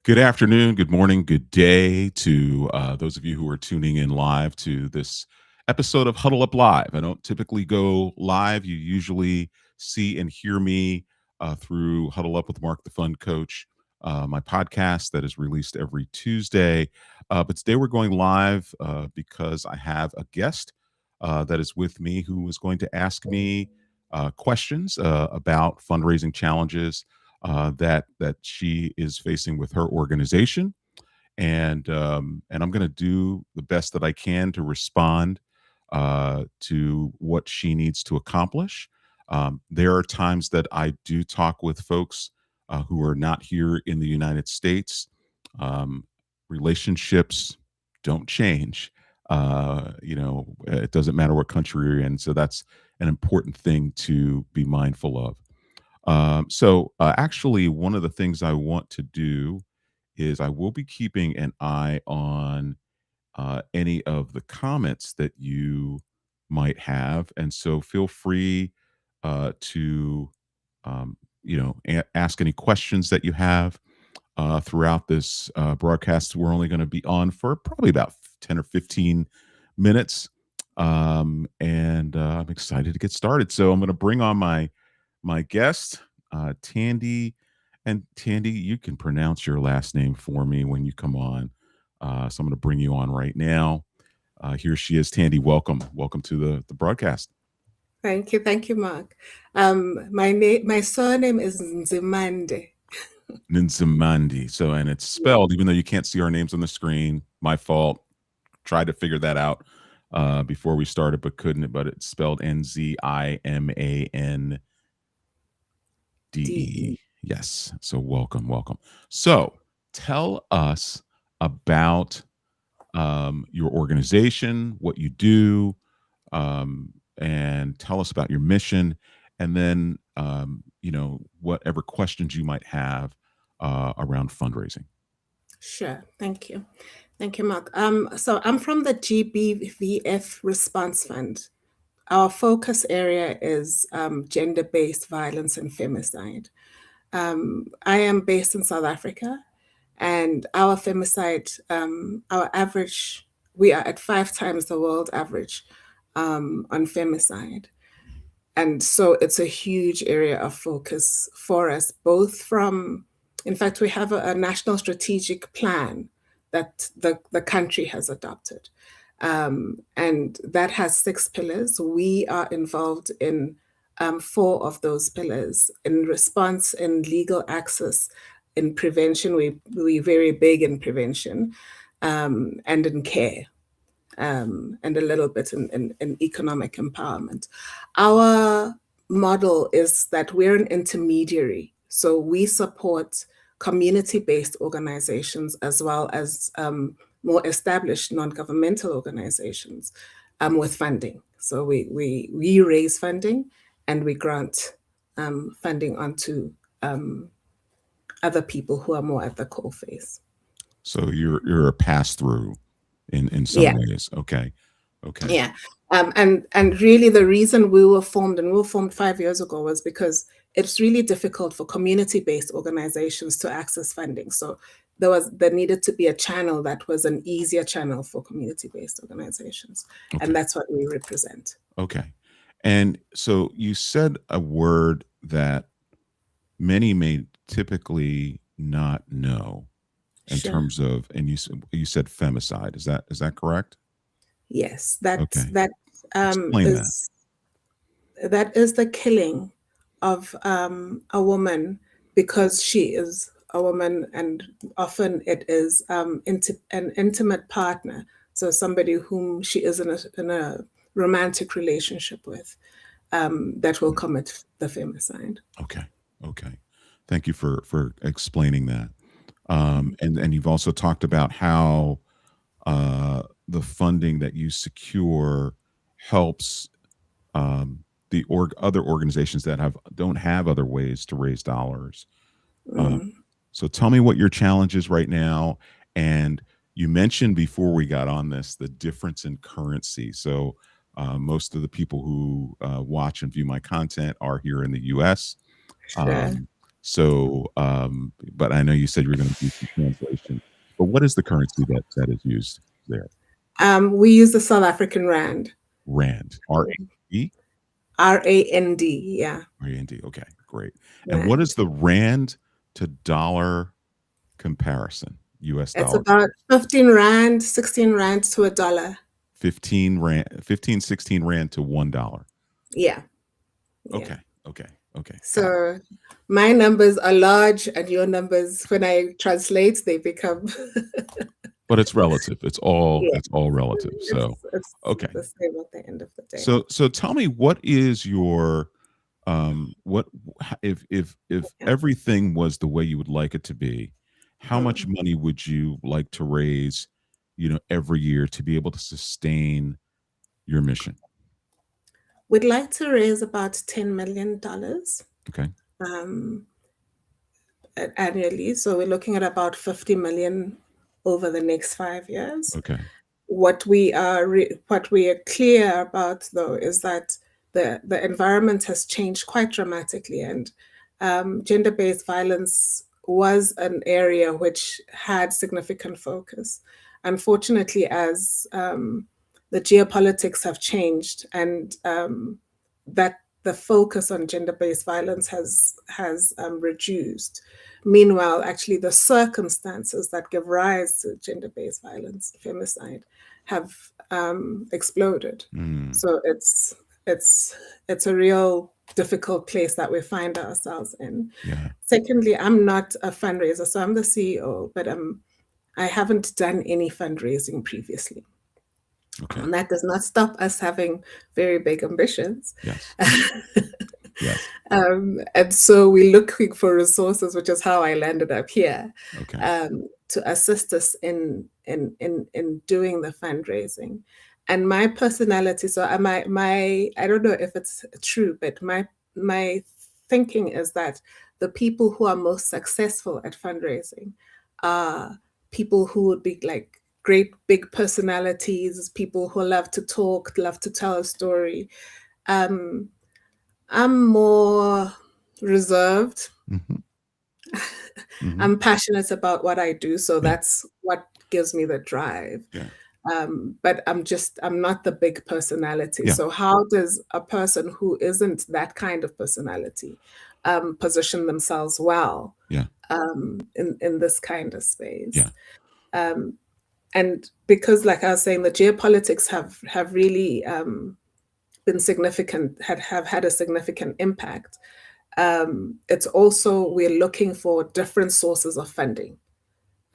Good afternoon, good morning, good day to those of you who are tuning in live to this episode of Huddle Up Live. I don't typically go live. You usually see and hear me through Huddle Up with Mark the Fun Coach, my podcast that is released every Tuesday. But today we're going live because I have a guest that is with me who is going to ask me questions about fundraising challenges that she is facing with her organization, and I'm going to do the best that I can to respond to what she needs to accomplish. There are times that I do talk with folks who are not here in the United States. Um, Relationships don't change. It doesn't matter what country you're in, so that's an important thing to be mindful of. Actually, one of the things I want to do is I will be keeping an eye on any of the comments that you might have, and so feel free to, ask any questions that you have throughout this broadcast. We're only going to be on for probably about 10 or 15 minutes, and I'm excited to get started. So I'm going to bring on my guest, Tandy. And Tandy, you can pronounce your last name for me when you come on. So I'm going to bring you on right now. Here she is, Tandy. Welcome to the broadcast. Thank you, Mark. My surname is Nzimande. Ninzamandi. So, and it's Yeah. spelled, even though you can't see our names on the screen. My fault. Tried to figure that out before we started, but couldn't. But it's spelled Nzimande. DE. Yes. So welcome. So tell us about your organization, what you do, and tell us about your mission, and then whatever questions you might have around fundraising. Sure. Thank you. Thank you, Mark. So I'm from the GBVF Response Fund. Our focus area is gender-based violence and femicide. I am based in South Africa, and our femicide, our average, we are at 5 times the world average on femicide. And so it's a huge area of focus for us, both from, in fact, we have a national strategic plan that the country has adopted. And that has 6 pillars. We are involved in 4 of those pillars: in response, in legal access, in prevention. We're very big in prevention, and in care, and a little bit in economic empowerment. Our model is that we're an intermediary. So we support community-based organizations as well as more established non-governmental organizations with funding. So we raise funding and we grant funding onto other people who are more at the coalface. So you're a pass through in some Yeah. ways. Okay. Yeah. And really the reason we were formed, and we were formed 5 years ago, was because it's really difficult for community-based organizations to access funding. So there needed to be a channel that was an easier channel for community-based organizations. And Okay. that's what we represent. Okay. And so you said a word that many may typically not know in Sure. terms of, and you said femicide. Is that correct? Yes, that Okay. that Explain that. is the killing of a woman because she is a woman, and often it is an intimate partner, so somebody whom she is in a romantic relationship with, that will commit the femicide. Okay. Okay. Thank you for explaining that. And you've also talked about how the funding that you secure helps other organizations that don't have other ways to raise dollars. Uh, Mm, so tell me what your challenge is right now. And you mentioned before we got on this the difference in currency. So most of the people who watch and view my content are here in the U.S. sure. So, but I know you said you were going to do some translation. But what is the currency that is used there? We use the South African rand. Rand, R-A-N-D? RAND, yeah. R-A-N-D. Okay, great. And what is Rand. the rand to dollar comparison? US It's dollar? about 15 rand, 16 rand to a dollar. 15 rand, 15, 16 rand to $1. Yeah, yeah. Okay, okay, okay, got it. So my numbers are large, and your numbers, when I translate, they become But it's relative. yeah. It's all relative. So, It's okay. the same at the end of the day. So tell me, what is your what if Yeah. everything was the way you would like it to be, how much Mm. money would you like to raise, every year to be able to sustain your mission? We'd like to raise about $10 million Okay. um, annually. So we're looking at about 50 million over the next 5 years. Okay. What we are clear about, though, is that the environment has changed quite dramatically, and gender-based violence was an area which had significant focus. Unfortunately, as the geopolitics have changed, and that the focus on gender-based violence has reduced. Meanwhile, actually, the circumstances that give rise to gender-based violence, femicide, have exploded. Mm, So it's it's a real difficult place that we find ourselves in. yeah. Secondly, I'm not a fundraiser, so I'm the CEO, but I haven't done any fundraising previously. Okay. And that does not stop us having very big ambitions. Yes. Yes. And so we're looking for resources, which is how I landed up here, Okay. to assist us in doing the fundraising. And my personality, so I don't know if it's true, but my thinking is that the people who are most successful at fundraising are people who would be like great big personalities, people who love to talk, love to tell a story. Um, I'm more reserved. Hmm. Hmm. I'm passionate about what I do, so Yeah. that's what gives me the drive. Yeah. But I'm not the big personality. Yeah. So how does a person who isn't that kind of personality position themselves well Yeah. in this kind of Yeah. space? Um, and because, like I was saying, the geopolitics have really been significant, have had a significant impact. It's also, we're looking for different sources of funding,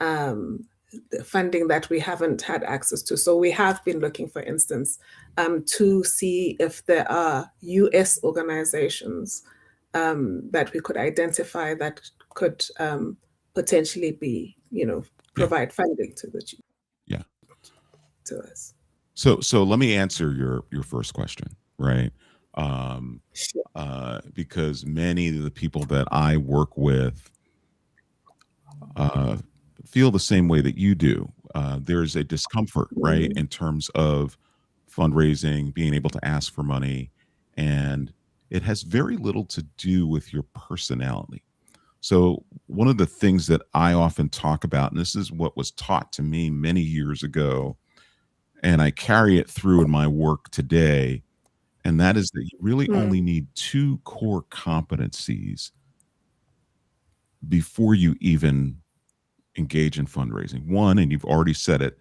um, funding that we haven't had access to. So we have been looking, for instance, to see if there are US organizations that we could identify that could potentially be, Yeah. provide funding Yeah. to us. So let me answer your first question, right? Um, Sure. because many of the people that I work with uh, feel the same way that you do. There's a discomfort, right, Mm, in terms of fundraising, being able to ask for money, and it has very little to do with your personality. So, one of the things that I often talk about, and this is what was taught to me many years ago, and I carry it through in my work today, and that is that you really mm, only need two core competencies before you even engage in fundraising. One, and you've already said it,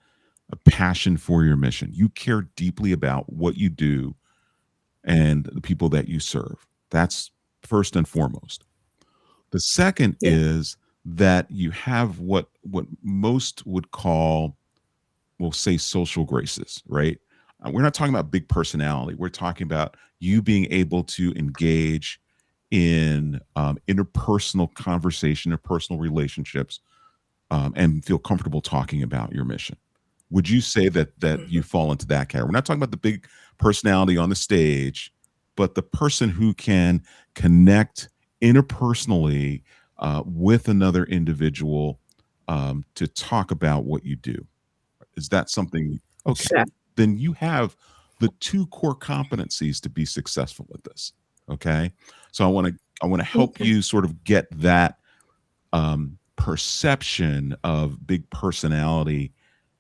a passion for your mission. You care deeply about what you do and the people that you serve. That's first and foremost. The second yeah. is that you have what most would call, we'll say, social graces, right? We're not talking about big personality. We're talking about you being able to engage in interpersonal conversation, interpersonal relationships, and feel comfortable talking about your mission. Would you say that you Mhm. fall into that category? We're not talking about the big personality on the stage, but the person who can connect interpersonally with another individual to talk about what you do. Is that something? Okay, Sure. then you have the two core competencies to be successful at this. Okay. So I want to help Okay. you sort of get that perception of big personality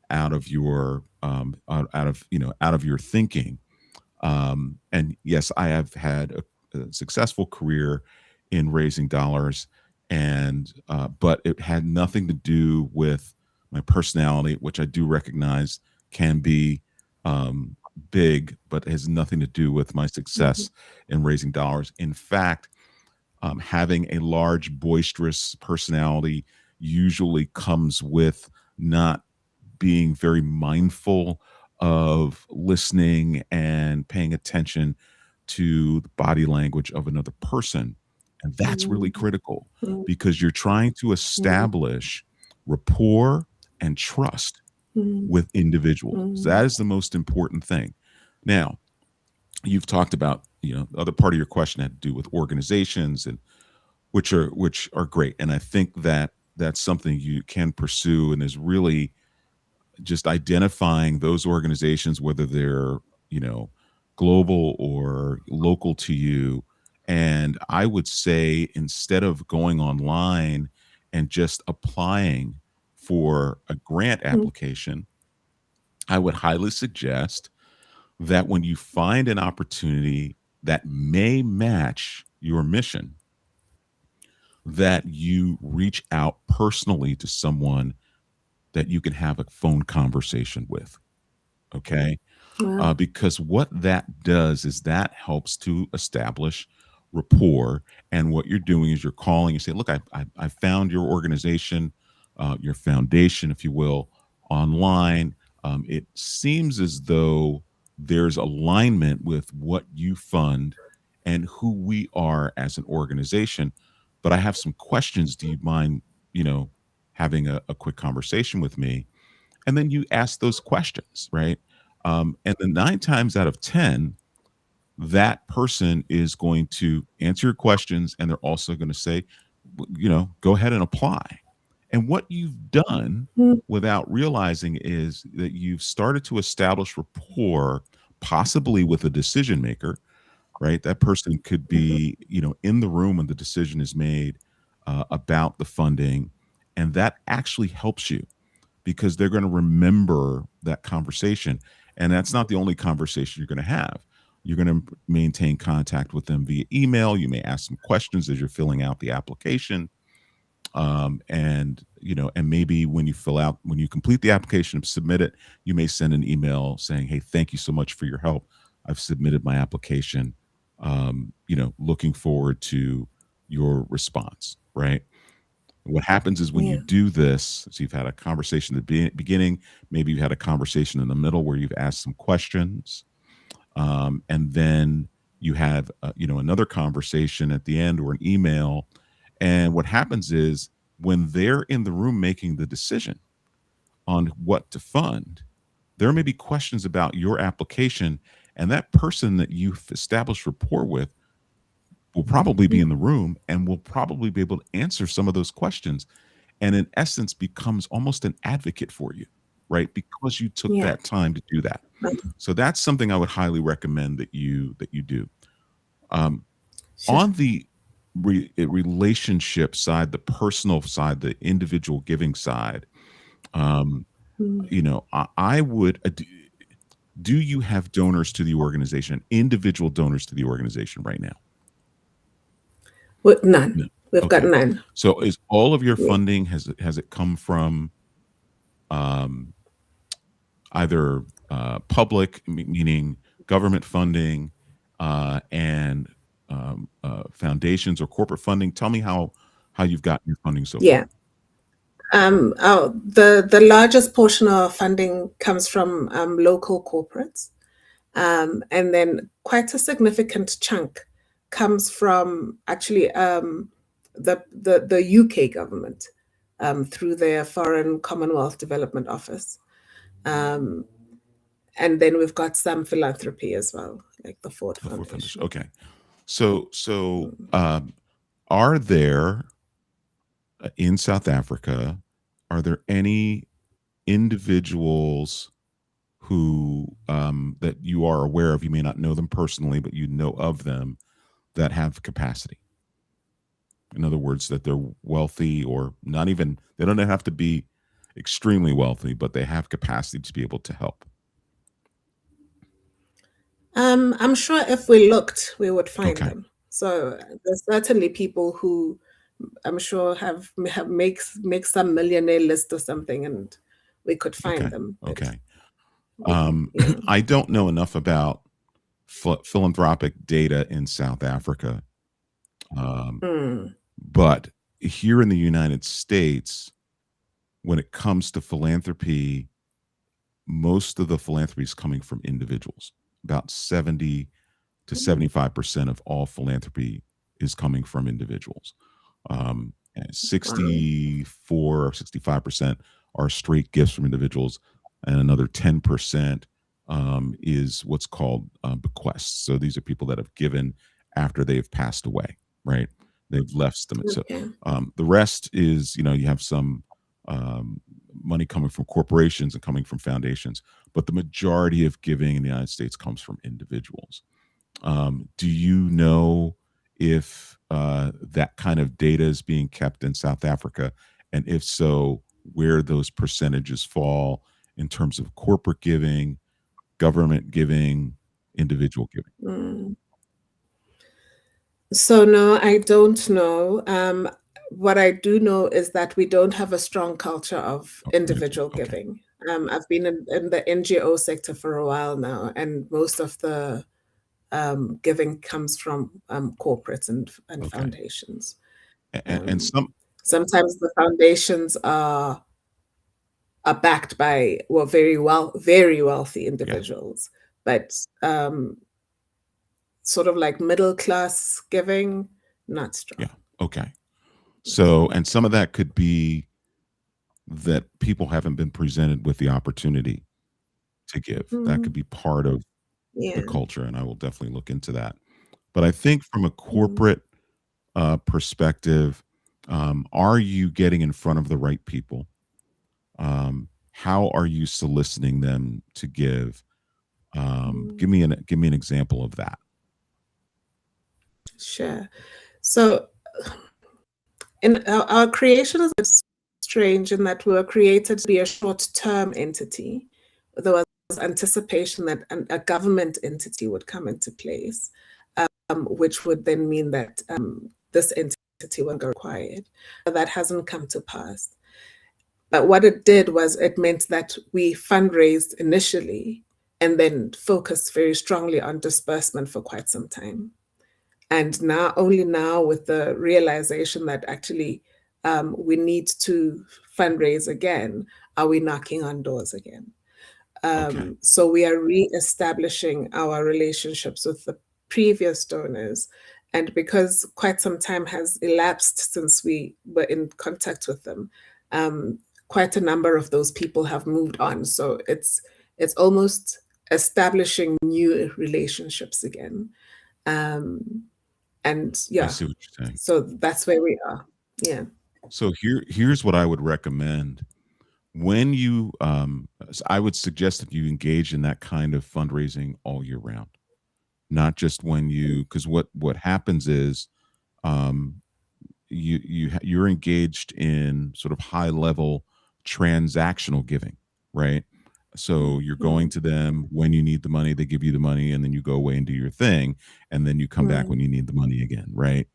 out of your out of out of your thinking. And yes, I have had a successful career in raising dollars, and but it had nothing to do with my personality, which I do recognize can be um, big, but has nothing to do with my Mhm. success in raising dollars. In fact, having a large, boisterous personality usually comes with not being very mindful of listening and paying attention to the body language of another person. And that's really Mhm. critical Mm, because you're trying to mm, establish rapport and trust mm, with individuals. mm, That is the most important thing. Now, you've talked about, the other part of your question had to do with organizations, and which are great. And I think that that's something you can pursue, and is really just identifying those organizations, whether they're, you know, global or local to you. And I would say, instead of going online and just applying for a grant mm, application, I would highly suggest that when you find an opportunity that may match your mission, that you reach out personally to someone that you can have a phone conversation with. Okay. wow. Because what that does is that helps to establish rapport. And what you're doing is you're calling, you say, look, I found your organization, your foundation, if you will, online. It seems as though there's alignment with what you fund and who we are as an organization. But I have some questions. Do you mind, you know, having a quick conversation with me? And then you ask those questions, right? And then 9 times out of 10, that person is going to answer your questions, and they're also gonna say, "Go ahead and apply." And what you've done Mm, without realizing is that you've started to establish rapport, possibly with a decision maker, right? That person could mhm. be, in the room when the decision is made, about the funding, and that actually helps you because they're going to remember that conversation. And that's not the only conversation you're going to have. You're going to maintain contact with them via email. You may ask some questions as you're filling out the application. And maybe when you complete the application and submit it, you may send an email saying, "Hey, thank you so much for your help. I've submitted my application. Looking forward to your response." Right. What happens is when you Yeah. do this, so you've had a conversation at the beginning, maybe you've had a conversation in the middle where you've asked some questions, and then you have another conversation at the end or an email. And what happens is when they're in the room making the decision on what to fund, there may be questions about your application, and that person that you've established rapport with will probably be Mm, in the room and will probably be able to answer some of those questions, and in essence becomes almost an advocate for you, right? Because you took yeah. that time to do that. Right. So that's something I would highly recommend that you do. Um, Sure. on the relationship side, the personal side, the individual giving side, um, Mm. I would. Do you have donors to the organization, individual donors to the organization right now? With none. No. We've got Okay. none. So is all of your Yeah. funding, has it come from um, either public, meaning government funding, and foundations or corporate funding? Tell me how you've gotten your funding so Yeah. far. The largest portion of our funding comes from local corporates, and then quite a significant chunk comes from actually the UK government through their Foreign Commonwealth Development Office. Um, and then we've got some philanthropy as well, like the Ford The Ford Foundation. Foundation. Okay. So Mm. are there in South Africa? Are there any individuals who that you are aware of? You may not know them personally, but you know of them that have capacity. In other words, that they're wealthy, or not even, they don't have to be extremely wealthy, but they have capacity to be able to help. I'm sure if we looked, we would find Okay. them. So there's certainly people who I'm sure have make some millionaire list or something, and we could find Okay. them. But Okay. we, yeah. I don't know enough about philanthropic data in South Africa, um, Mm, but here in the United States, when it comes to philanthropy, most of the philanthropy is coming from individuals. About 70 to mm, 75% of all philanthropy is coming from individuals. And wow. 64 or 65% are straight gifts from individuals, and another 10% is what's called bequests. So these are people that have given after they've passed away, right? They've left them. So Okay. the rest is, you have some um, money coming from corporations and coming from foundations, but the majority of giving in the United States comes from individuals. Do you know if that kind of data is being kept in South Africa? And if so, where those percentages fall in terms of corporate giving, government giving, individual giving? Mm. So no, I don't know. What I do know is that we don't have a strong culture of Oh, individual. individual Okay. giving. I've been in the NGO sector for a while now, and most of the giving comes from corporates and Okay. foundations. And Um, some, Sometimes the foundations are backed by well very wealthy yeah, individuals, but sort of like middle class giving, not yeah. strong. Okay. Not So, strong. and some of that could be that people haven't been presented with the opportunity to give. That could Mhm. be part of the Yeah. culture, and I will definitely look into that. But I think from a Mhm. corporate perspective, are you getting in front of the right people? How are you soliciting them to give? Mm. Give me an example of that. Sure. So in our creation is a bit strange in that we were created to be a short-term entity. There was anticipation that a government entity would come into place, which would then mean that this entity was required. That hasn't come to pass. But what it did was it meant that we fundraised initially and then focused very strongly on disbursement for quite some time. And now, only now, with the realization that actually we need to fundraise again, are we knocking on doors again? Okay, So we are re-establishing our relationships with the previous donors. And because quite some time has elapsed since we were in contact with them, um, quite a number of those people have moved on. So it's almost establishing new relationships again. Um, and I yeah, see what you're saying. so that's where we are. Yeah. So here's what I would recommend. When you, I would suggest that you engage in that kind of fundraising all year round, not just when you, because what happens is, um, you're engaged in sort of high level transactional giving, right? So you're going Mm, to them when you need the money, they give you the money, and then you go away and do your thing, and then you come back when mm, you need the money again, right?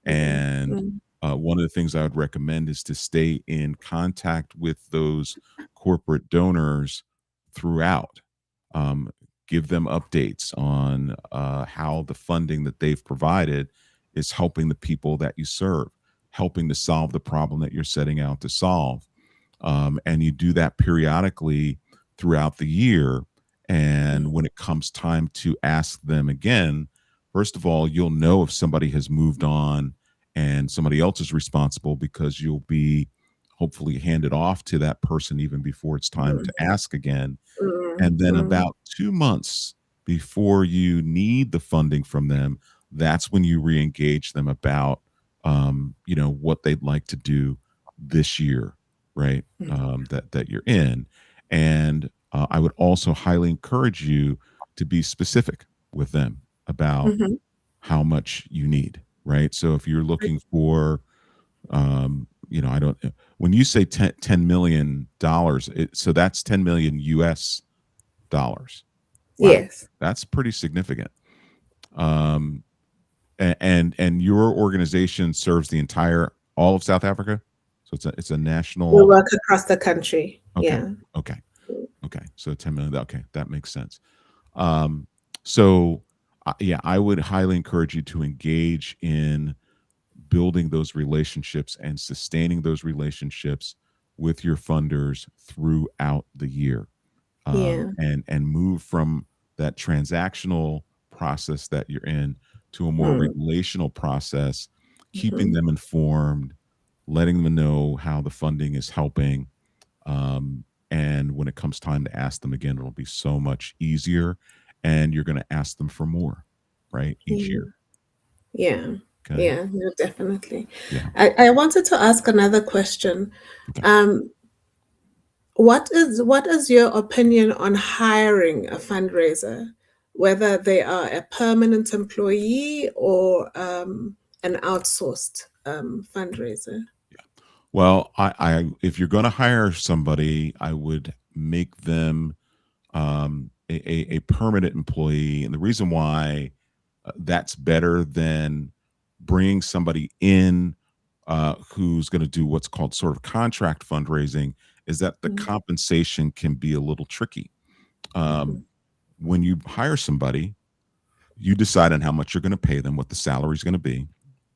mm, And mm, one of the things I would recommend is to stay in contact with those corporate donors throughout. Um, Give them updates on how the funding that they've provided is helping the people that you serve, helping to solve the problem that you're setting out to solve. And you do that periodically throughout the year. And when mm, it comes time to ask them again, first of all, you'll know if somebody has moved on and somebody else is responsible, because you'll be hopefully handed off to that person even before it's time to mm, ask again. mm, And then mm, about 2 months before you need the funding from them, that's when you re-engage them about, what they'd like to do this year, right? mm, That you're in. And I would also highly encourage you to be specific with them about mhm, how much you need, right? So if you're looking for, I don't, when you say $10 million, so that's 10 million US dollars. Wow. Yes. That's pretty significant. Um, and your organization serves the entire all of South Africa. So it's a We national. work across the country. Okay. Yeah. Okay. Okay. So 10 million. Okay. That makes sense. Um, so yeah, I would highly encourage you to engage in building those relationships and sustaining those relationships with your funders throughout the year, Yeah. and move from that transactional process that you're in to a more Mm. relational process, keeping Mhm. them informed, letting them know how the funding is helping. And when it comes time to ask them again, it'll be so much easier, and you're going to ask them for more, right? Each Yeah. year. Yeah. Okay. Yeah. Yeah, definitely. Yeah. I wanted to ask another question. Okay. Um, what is your opinion on hiring a fundraiser, whether they are a permanent employee or an outsourced fundraiser? Well, if you're going to hire somebody, I would make them a permanent employee, and the reason why that's better than bringing somebody in who's going to do what's called sort of contract fundraising is that the Mm. compensation can be a little tricky. Mhm. Um, when you hire somebody, you decide on how much you're going to pay them, what the salary is going to be,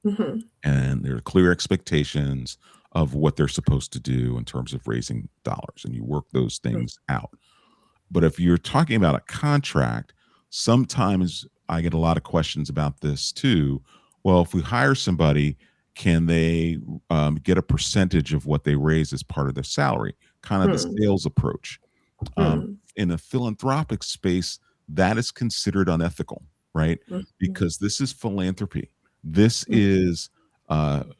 Mhm. and there are clear expectations of what they're supposed to do in terms of raising dollars, and you work those Mhm. things out. But if you're talking about a contract, sometimes I get a lot of questions about this too. Well, if we hire somebody, can they get a percentage of what they raise as part of their salary? Kind of the Mm. sales approach. Mm. In a philanthropic space, that is considered unethical, right? Mhm. Because this is philanthropy. This Mm. is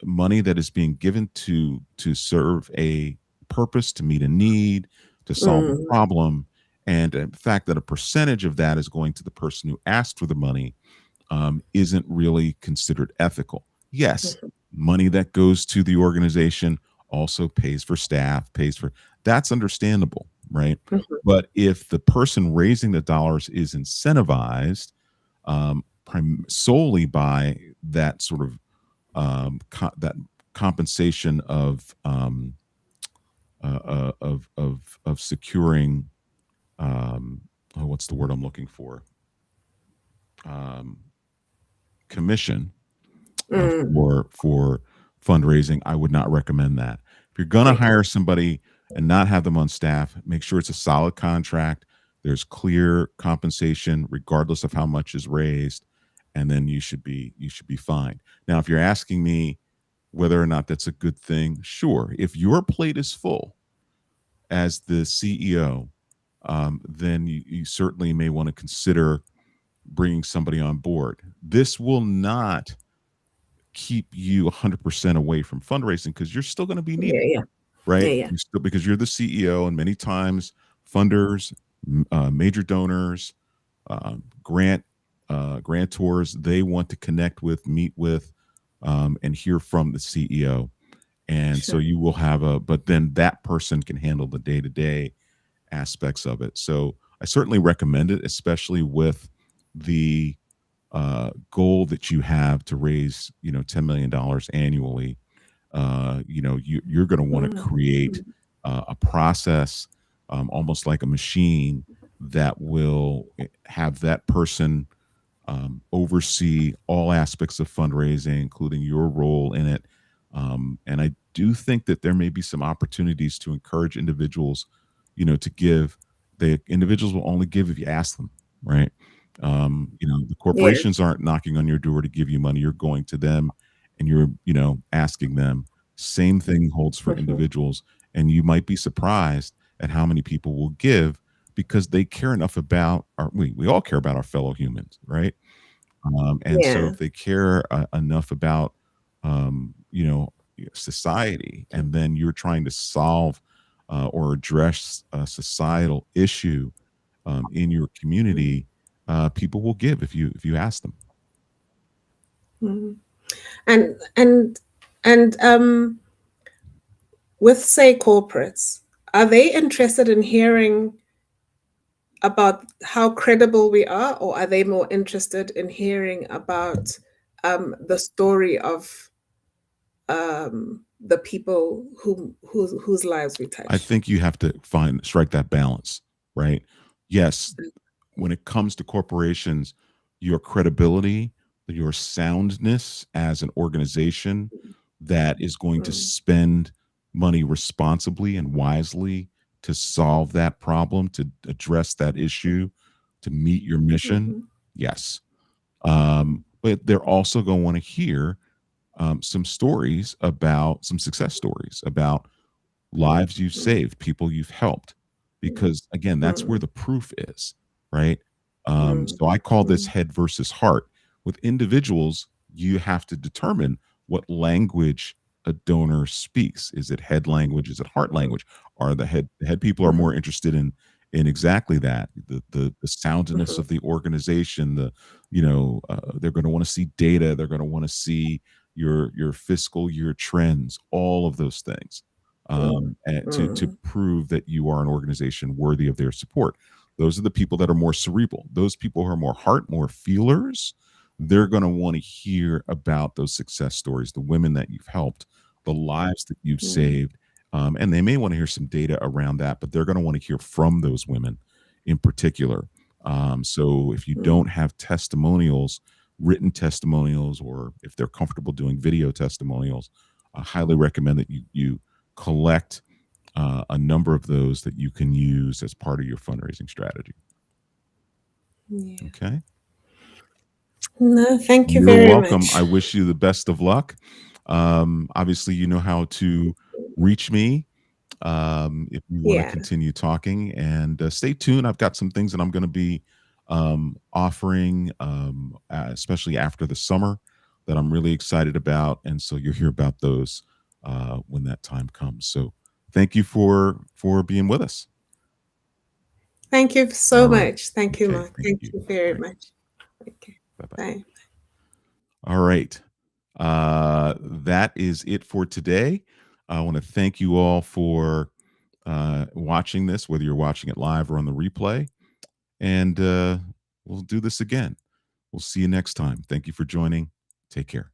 money that is being given to serve a purpose, to meet a need, to solve a Mm. problem, and the fact that a percentage of that is going to the person who asked for the money isn't really considered ethical. Yes, Mhm. money that goes to the organization also pays for staff, pays for that's understandable, right? Mhm. But if the person raising the dollars is incentivized solely by that sort of that compensation of securing oh, what's the word I'm looking for? Um, commission Mm. for fundraising, I would not recommend that. If you're going to Okay. hire somebody and not have them on staff, make sure it's a solid contract. There's clear compensation regardless of how much is raised, and then you should be fine. Now, if you're asking me whether or not that's a good thing, sure. If your plate is full as the CEO, then you certainly may want to consider bringing somebody on board. This will not keep you 100% away from fundraising because you're still going to be Yeah. needed, Yeah. Yeah. right? Yeah. You still because you're the CEO, and many times funders, major donors, grantors, they want to connect with, meet with, and hear from the CEO. And so Sure. you will have but then that person can handle the day to day aspects of it. So I certainly recommend it, especially with the goal that you have to raise, $10 million annually. You're going to want to create Mm. a process, almost like a machine that will have that person oversee all aspects of fundraising, including your role in it. And I do think that there may be some opportunities to encourage individuals, to give. The individuals will only give if you ask them, right? The Yeah. corporations aren't knocking on your door to give you money. You're going to them and you're, asking them. Same thing holds for Mhm. individuals. And you might be surprised at how many people will give because they care enough about we all care about our fellow humans, right? And so Yeah. if they care enough about society, and then you're trying to solve or address a societal issue in your community, people will give if you ask them. Mm. And and and with, say, corporates, are they interested in hearing about how credible we are, or are they more interested in hearing about the story of the people whose lives we I touch? think you have to strike that balance, right? Yes, when it comes to corporations, your credibility, your soundness as an organization that is going to Mm, spend money responsibly and wisely to solve that problem, to address that issue, to meet your mission. mhm, Yes. But they're also going to want to hear some stories about some success stories about lives you've mm, saved, people you've helped, mm, because again, that's where mm, the proof is, right? mm, So I call this mm, head versus heart. With individuals, you have to determine what language a donor speaks. Is it head language? Is it heart language? Are the head people are mhm, more interested in exactly that, the soundness mhm, of the organization, they're going to want to see data, they're going to want to see your fiscal year trends, all of those things, to mm, prove that you are an organization worthy of their support. Those are the people that are more cerebral. Those people who are more heart, more feelers, they're going to want to hear about those success stories, the women that you've helped, the lives that you've mm, saved. And they may want to hear some data around that, but they're going to want to hear from those women in particular. So if you mm, don't have testimonials, written testimonials, or if they're comfortable doing video testimonials, I highly recommend that you collect a number of those that you can use as part of your fundraising strategy. yeah. Okay. No, thank you You're very welcome. much. I wish you the best of luck. Obviously, you know how to reach me if you want to Yeah. continue talking. And stay tuned. I've got some things that I'm going to be offering, especially after the summer, that I'm really excited about. And so you'll hear about those when that time comes. So thank you for being with us. Thank you All so right. much. Thank you, Okay. Mark. Thank Thank you. you All very right. much. Okay. Bye bye. Bye. All right. That is it for today. I want to thank you all for watching this, whether you're watching it live or on the replay. And we'll do this again. We'll see you next time. Thank you for joining. Take care.